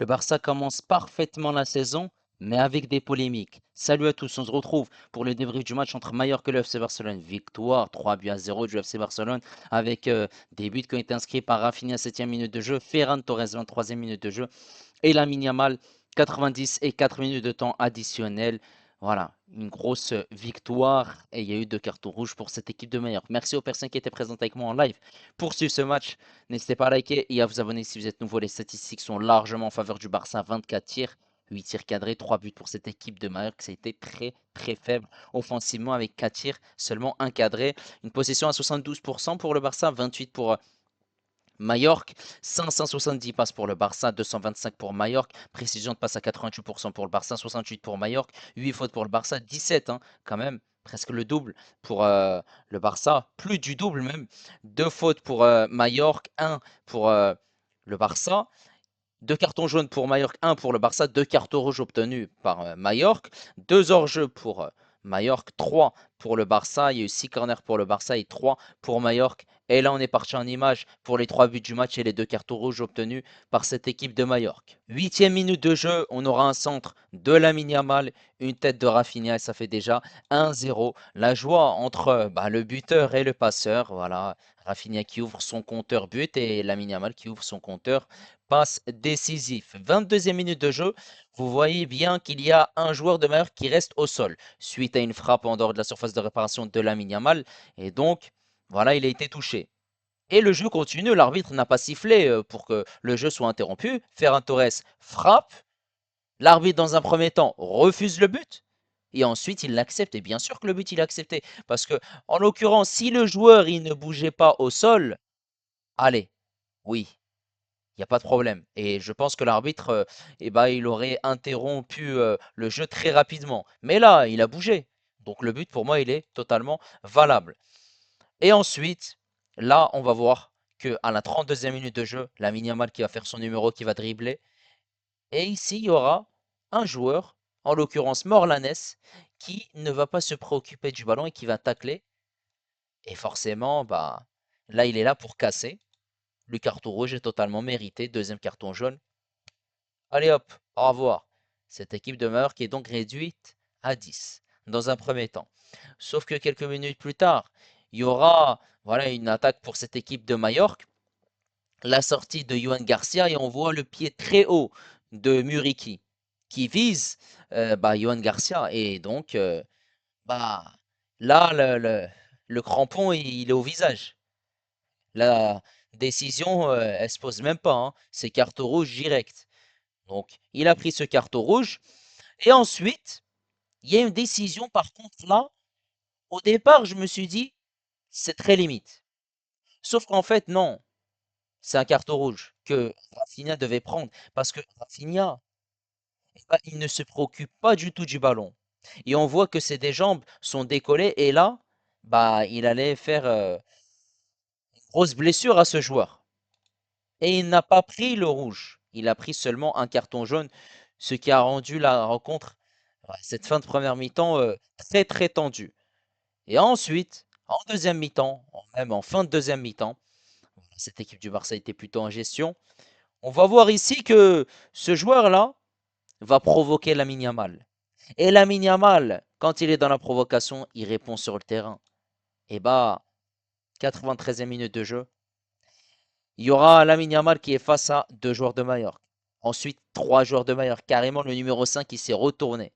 Le Barça commence parfaitement la saison, mais avec des polémiques. Salut à tous, on se retrouve pour le débrief du match entre Mallorca et le FC Barcelone. Victoire 3-0 du FC Barcelone avec des buts qui ont été inscrits par Rafinha 7e minute de jeu, Ferran Torres 23e minute de jeu et Lamine Yamal 90 et 4 minutes de temps additionnel. Voilà, une grosse victoire et il y a eu 2 cartons rouges pour cette équipe de Mallorca. Merci aux personnes qui étaient présentes avec moi en live pour suivre ce match. N'hésitez pas à liker et à vous abonner si vous êtes nouveau. Les statistiques sont largement en faveur du Barça. 24 tirs, 8 tirs cadrés, 3 buts pour cette équipe de Mallorca. Ça a été très très faible offensivement avec 4 tirs, seulement un cadré. Une possession à 72% pour le Barça, 28 pour Majorque, 570 passes pour le Barça, 225 pour Majorque, précision de passe à 88% pour le Barça, 68 pour Majorque, 8 fautes pour le Barça, 17 hein, quand même, presque le double pour le Barça, plus du double même, 2 fautes pour Majorque, 1 pour le Barça, 2 cartons jaunes pour Majorque, 1 pour le Barça, 2 cartons rouges obtenus par Majorque, 2 hors-jeu pour Majorque, 3 pour le Barça, il y a eu 6 corners pour le Barça et 3 pour Majorque. Et là, on est parti en image pour les 3 buts du match et les 2 cartons rouges obtenus par cette équipe de Majorque. 8e minute de jeu, on aura un centre de Lamine Yamal, une tête de Rafinha et ça fait déjà 1-0. La joie entre le buteur et le passeur, voilà. Rafinha qui ouvre son compteur but et Lamine Yamal qui ouvre son compteur passe décisif. 22e minute de jeu, vous voyez bien qu'il y a un joueur de Mallorca qui reste au sol suite à une frappe en dehors de la surface de réparation de Lamine Yamal. Et donc, voilà, il a été touché. Et le jeu continue, l'arbitre n'a pas sifflé pour que le jeu soit interrompu. Ferran Torres frappe, l'arbitre dans un premier temps refuse le but. Et ensuite, il l'accepte. Et bien sûr que le but, il est accepté. Parce que, en l'occurrence, si le joueur, il ne bougeait pas au sol, allez, oui, il n'y a pas de problème. Et je pense que l'arbitre, il aurait interrompu le jeu très rapidement. Mais là, il a bougé. Donc le but, pour moi, il est totalement valable. Et ensuite, là, on va voir que à la 32e minute de jeu, la Yamal qui va faire son numéro, qui va dribbler. Et ici, il y aura un joueur, en l'occurrence Morlanes, qui ne va pas se préoccuper du ballon et qui va tacler. Et forcément, là, il est là pour casser. Le carton rouge est totalement mérité. Deuxième carton jaune. Allez hop, au revoir. Cette équipe demeure qui est donc réduite à 10 dans un premier temps. Sauf que quelques minutes plus tard, il y aura voilà, une attaque pour cette équipe de Majorque. La sortie de Johan Garcia et on voit le pied très haut de Muriqi qui vise Johan Garcia. Et donc, bah, là, le crampon, il est au visage. La décision, elle se pose même pas, hein. C'est carte rouge direct. Donc, il a pris ce carton rouge. Et ensuite, il y a une décision, par contre, là, au départ, je me suis dit, c'est très limite. Sauf qu'en fait, non, c'est un carton rouge que Rafinha devait prendre. Parce que Rafinha, il ne se préoccupe pas du tout du ballon. Et on voit que ses deux jambes sont décollées. Et là, il allait faire une grosse blessure à ce joueur. Et il n'a pas pris le rouge. Il a pris seulement un carton jaune, ce qui a rendu la rencontre, cette fin de première mi-temps, très très tendue. Et ensuite, en deuxième mi-temps, même en fin de deuxième mi-temps, cette équipe du Barça était plutôt en gestion. On va voir ici que ce joueur-là va provoquer Lamine Yamal. Et Lamine Yamal, quand il est dans la provocation, il répond sur le terrain. Et 93e minute de jeu, il y aura Lamine Yamal qui est face à 2 joueurs de Mallorca. Ensuite, 3 joueurs de Mallorca. Carrément, le numéro 5, il s'est retourné.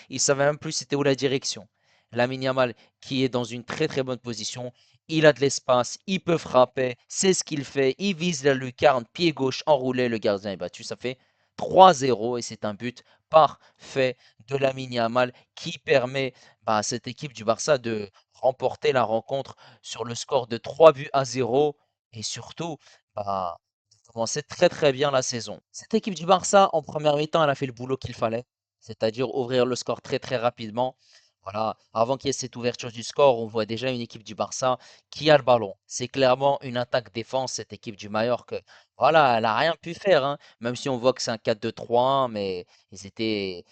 Il savait même plus c'était où la direction. Lamine Yamal qui est dans une très très bonne position. Il a de l'espace, il peut frapper, c'est ce qu'il fait. Il vise la lucarne, pied gauche enroulé, le gardien est battu. Ça fait 3-0 et c'est un but parfait de Lamine Yamal qui permet à cette équipe du Barça de remporter la rencontre sur le score de 3 buts à 0 et surtout de commencer très très bien la saison. Cette équipe du Barça en première mi-temps, elle a fait le boulot qu'il fallait, c'est-à-dire ouvrir le score très très rapidement. Voilà, avant qu'il y ait cette ouverture du score, on voit déjà une équipe du Barça qui a le ballon. C'est clairement une attaque-défense, cette équipe du Mallorca. Voilà, elle n'a rien pu faire, hein, même si on voit que c'est un 4-2-3-1, mais c'était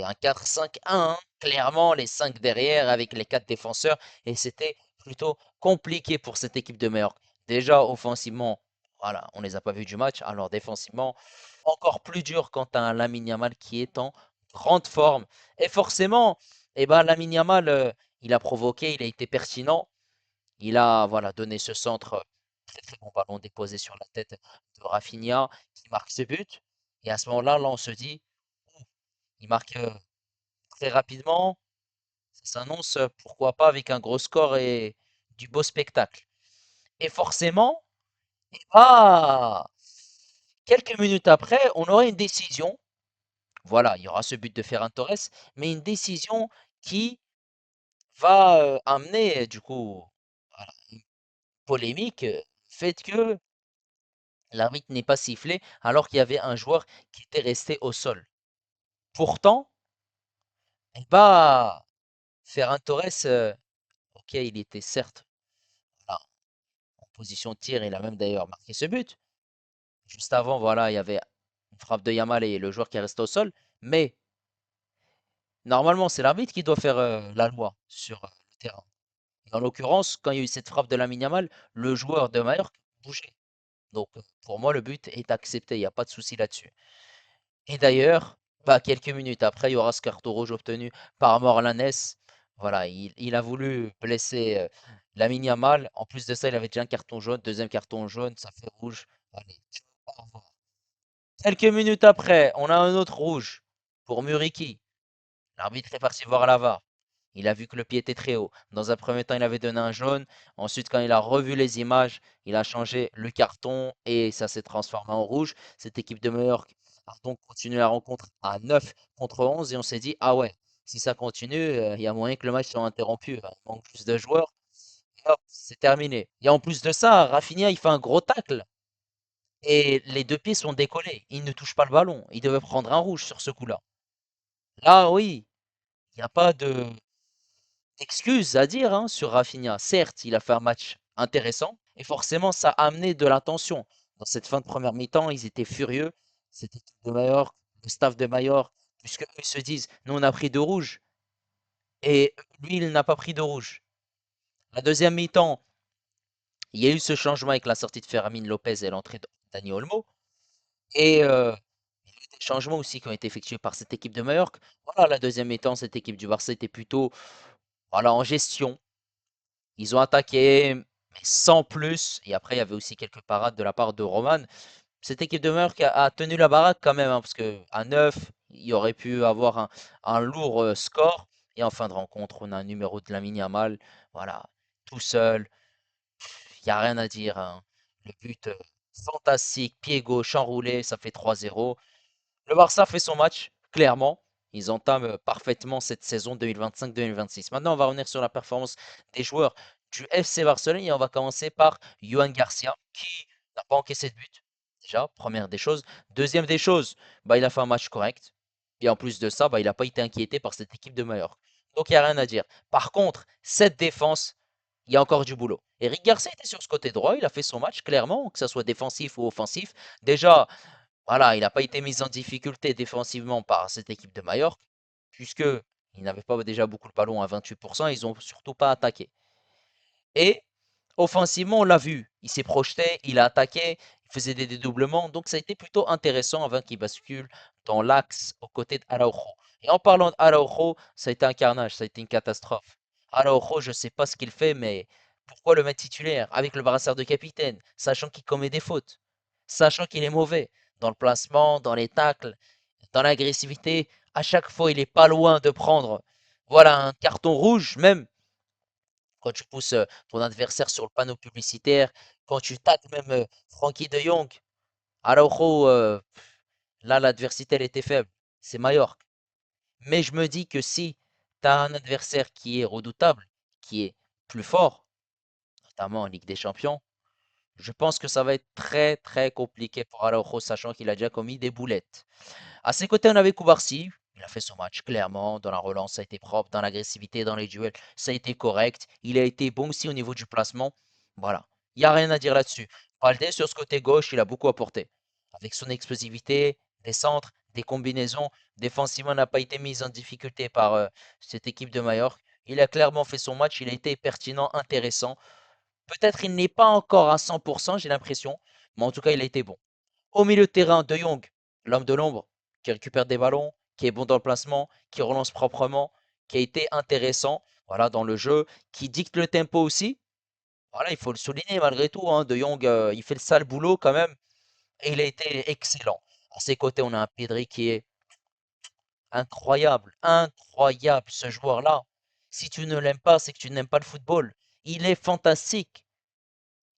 un 4-5-1, hein, clairement, les 5 derrière avec les 4 défenseurs, et c'était plutôt compliqué pour cette équipe de Mallorca. Déjà, offensivement, voilà, on les a pas vus du match, alors défensivement. encore plus dur quand tu as un Lamine Yamal qui est en grande forme. Et forcément, eh ben, Lamine Yamal, il a provoqué, il a été pertinent. Il a voilà, donné ce centre, très très bon ballon déposé sur la tête de Rafinha qui marque ce but. Et à ce moment-là, là, on se dit, il marque très rapidement. Ça s'annonce, pourquoi pas, avec un gros score et du beau spectacle. Et forcément, ah, quelques minutes après, on aura une décision. Voilà, il y aura ce but de Ferran Torres, mais une décision qui va amener, du coup, voilà, une polémique, fait que l'arbitre n'est pas sifflé alors qu'il y avait un joueur qui était resté au sol. Pourtant, eh bah, Ferran Torres, ok, il était certes voilà, en position de tir, il a même d'ailleurs marqué ce but. Juste avant, voilà, il y avait une frappe de Yamal et le joueur qui est resté au sol. Mais normalement, c'est l'arbitre qui doit faire la loi sur le terrain. Et en l'occurrence, quand il y a eu cette frappe de Lamine Yamal, le joueur de Mallorca bougeait. Donc, pour moi, le but est accepté, il n'y a pas de souci là-dessus. Et d'ailleurs, bah, quelques minutes après, il y aura ce carton rouge obtenu par Morlanes. Voilà, il a voulu blesser Lamine Yamal. En plus de ça, il avait déjà un carton jaune, deuxième carton jaune, ça fait rouge. Allez, ciao, au revoir. Quelques minutes après, on a un autre rouge pour Muriqi. L'arbitre est parti voir la VAR. Il a vu que le pied était très haut. Dans un premier temps, il avait donné un jaune. Ensuite, quand il a revu les images, il a changé le carton et ça s'est transformé en rouge. Cette équipe de Majorque a donc continué la rencontre à 9 contre 11 et on s'est dit, ah ouais, si ça continue, il y a moyen que le match soit interrompu. Il manque plus de joueurs. Hop, c'est terminé. Et en plus de ça, Rafinha, il fait un gros tacle et les deux pieds sont décollés. Il ne touche pas le ballon. Il devait prendre un rouge sur ce coup-là. Là, oui, il n'y a pas de d'excuses à dire hein, sur Rafinha. Certes, il a fait un match intéressant et forcément, ça a amené de la tension. Dans cette fin de première mi-temps, ils étaient furieux. Cette équipe de Majorque, le staff de Majorque, puisque eux se disent, nous on a pris deux rouges et lui il n'a pas pris de rouge. La deuxième mi-temps, il y a eu ce changement avec la sortie de Fermin Lopez et l'entrée de Dani Olmo. Et il y a eu des changements aussi qui ont été effectués par cette équipe de Majorque. Voilà, la deuxième mi-temps, cette équipe du Barça était plutôt voilà, en gestion. Ils ont attaqué, mais sans plus. Et après, il y avait aussi quelques parades de la part de Roman. Cette équipe de Murk a tenu la baraque quand même, hein, parce que à 9, il y aurait pu avoir un lourd score. Et en fin de rencontre, on a un numéro de Lamine Yamal. Voilà, tout seul. Il n'y a rien à dire, hein. Le but fantastique, pied gauche enroulé, ça fait 3-0. Le Barça fait son match, clairement. Ils entament parfaitement cette saison 2025-2026. Maintenant, on va revenir sur la performance des joueurs du FC Barcelone et on va commencer par Johan Garcia, qui n'a pas encaissé de but. Déjà, première des choses. Deuxième des choses, bah, il a fait un match correct. Et en plus de ça, bah, il n'a pas été inquiété par cette équipe de Mallorca. Donc, il n'y a rien à dire. Par contre, cette défense, il y a encore du boulot. Eric Garcia était sur ce côté droit, il a fait son match, clairement, que ce soit défensif ou offensif. Déjà, voilà, il n'a pas été mis en difficulté défensivement par cette équipe de Majorque, puisque ils n'avaient pas déjà beaucoup le ballon à 28%, ils n'ont surtout pas attaqué. Et offensivement, on l'a vu, il s'est projeté, il a attaqué, il faisait des dédoublements, donc ça a été plutôt intéressant avant qu'il bascule dans l'axe aux côtés d'Araujo. Et en parlant d'Araujo, ça a été un carnage, ça a été une catastrophe. Araujo, je ne sais pas ce qu'il fait, mais pourquoi le mettre titulaire avec le brassard de capitaine, sachant qu'il commet des fautes, sachant qu'il est mauvais dans le placement, dans les tacles, dans l'agressivité, à chaque fois il est pas loin de prendre voilà un carton rouge même quand tu pousses ton adversaire sur le panneau publicitaire, quand tu tacles même Frankie de Jong, Araujo, là l'adversité elle était faible, c'est Mallorca. Mais je me dis que si tu as un adversaire qui est redoutable, qui est plus fort, notamment en Ligue des Champions, je pense que ça va être très très compliqué pour Araujo, sachant qu'il a déjà commis des boulettes. À ses côtés, on avait Koubarsi. Il a fait son match clairement. Dans la relance, ça a été propre. Dans l'agressivité, dans les duels, ça a été correct. Il a été bon aussi au niveau du placement. Voilà. Il n'y a rien à dire là-dessus. Balde, sur ce côté gauche, il a beaucoup apporté. Avec son explosivité, des centres, des combinaisons. Défensivement, il n'a pas été mis en difficulté par cette équipe de Majorque. Il a clairement fait son match. Il a été pertinent, intéressant. Peut-être il n'est pas encore à 100%, j'ai l'impression. Mais en tout cas, il a été bon. Au milieu de terrain, De Jong. l'homme de l'ombre, qui récupère des ballons, qui est bon dans le placement, qui relance proprement, qui a été intéressant, voilà, dans le jeu, qui dicte le tempo aussi. Voilà, il faut le souligner malgré tout, hein, De Jong, il fait le sale boulot quand même, et il a été excellent. À ses côtés, on a un Pedri qui est incroyable, incroyable ce joueur-là. Si tu ne l'aimes pas, c'est que tu n'aimes pas le football. Il est fantastique.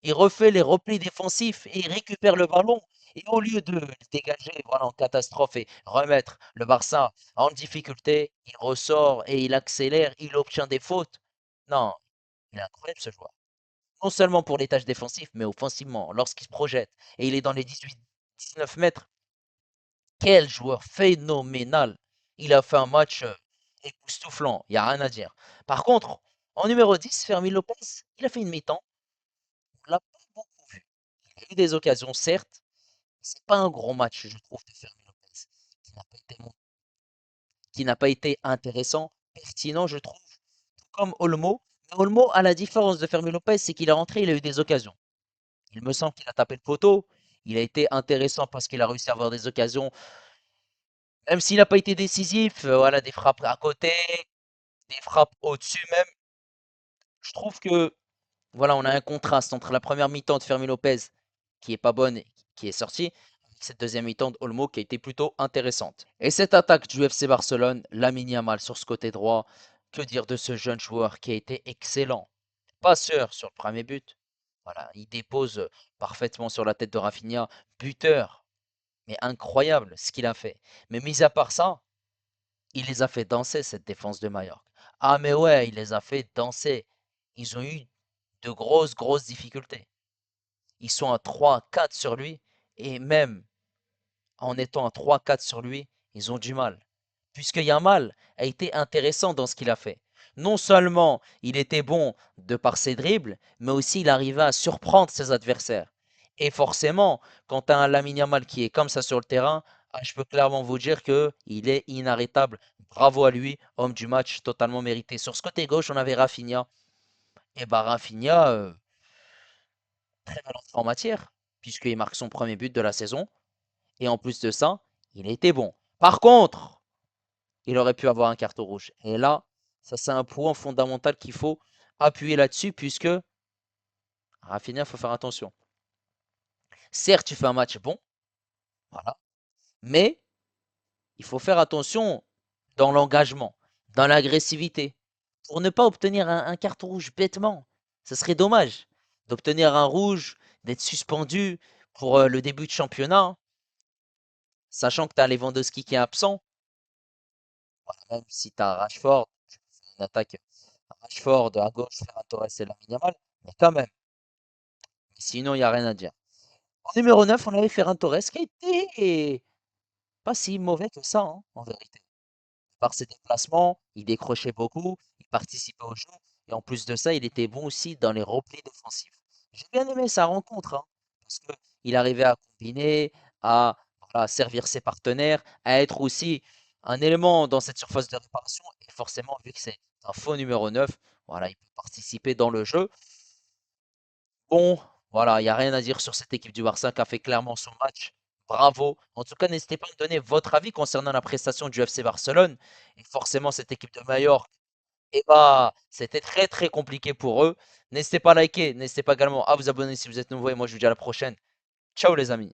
Il refait les replis défensifs et il récupère le ballon. Et au lieu de le dégager, voilà, en catastrophe et remettre le Barça en difficulté, il ressort et il accélère, il obtient des fautes. Non, il est incroyable ce joueur. Non seulement pour les tâches défensives, mais offensivement, lorsqu'il se projette et il est dans les 18-19 mètres. Quel joueur phénoménal! Il a fait un match époustouflant, il n'y a rien à dire. Par contre, en numéro 10, Fermi Lopez, il a fait une mi-temps. On l'a pas beaucoup vu. Il a eu des occasions, certes. C'est pas un gros match, je trouve, de Fermi Lopez, qui n'a pas été, qui n'a pas été intéressant, pertinent, je trouve, tout comme Olmo. Mais Olmo, à la différence de Fermi Lopez, c'est qu'il est rentré, il a eu des occasions. Il me semble qu'il a tapé le poteau. Il a été intéressant parce qu'il a réussi à avoir des occasions, même s'il n'a pas été décisif. Voilà, des frappes à côté, des frappes au-dessus même. Je trouve que voilà, on a un contraste entre la première mi-temps de Fermi Lopez, qui est pas bonne, et qui est sortie, avec cette deuxième mi-temps de Olmo qui a été plutôt intéressante. Et cette attaque du FC Barcelone, Lamine Yamal sur ce côté droit, que dire de ce jeune joueur qui a été excellent, passeur sur le premier but. Voilà, il dépose parfaitement sur la tête de Rafinha, buteur, mais incroyable ce qu'il a fait. Mais mis à part ça, il les a fait danser cette défense de Mallorca. Ah mais ouais, il les a fait danser. Ils ont eu de grosses, grosses difficultés. Ils sont à 3-4 sur lui, et même en étant à 3-4 sur lui, ils ont du mal. Puisque Yamal a été intéressant dans ce qu'il a fait. Non seulement il était bon de par ses dribbles, mais aussi il arrivait à surprendre ses adversaires. Et forcément, quand tu as un Lamine Yamal qui est comme ça sur le terrain, ah, je peux clairement vous dire que il est inarrêtable. Bravo à lui, homme du match totalement mérité. Sur ce côté gauche, on avait Rafinha. Et bah Rafinha, très belle entrée en matière, puisqu'il marque son premier but de la saison. Et en plus de ça, il était bon. Par contre, il aurait pu avoir un carton rouge. Et là, ça c'est un point fondamental qu'il faut appuyer là-dessus, puisque Rafinha, il faut faire attention. Certes, tu fais un match bon, voilà, mais il faut faire attention dans l'engagement, dans l'agressivité, pour ne pas obtenir un carton rouge bêtement. Ce serait dommage d'obtenir un rouge, d'être suspendu pour le début de championnat, sachant que tu as Lewandowski qui est absent. Même si tu as Rashford, tu peux faire une attaque Rashford à gauche, Ferran Torres et Lamine Yamal, mais quand même. Sinon, il n'y a rien à dire. En numéro 9, on avait Ferran Torres qui était pas si mauvais que ça, hein, en vérité. Par ses déplacements, il décrochait beaucoup, il participait au jeu, et en plus de ça, il était bon aussi dans les replis défensifs. J'ai bien aimé sa rencontre, hein, parce qu'il arrivait à combiner, à voilà, servir ses partenaires, à être aussi un élément dans cette surface de réparation, et forcément, vu que c'est un faux numéro 9, voilà, il peut participer dans le jeu. Bon, voilà, il n'y a rien à dire sur cette équipe du Barça qui a fait clairement son match. Bravo. En tout cas, n'hésitez pas à me donner votre avis concernant la prestation du FC Barcelone. Et forcément, cette équipe de Mallorca, eh bah, c'était très très compliqué pour eux. N'hésitez pas à liker, n'hésitez pas également à vous abonner si vous êtes nouveau. Et moi, je vous dis à la prochaine. Ciao les amis.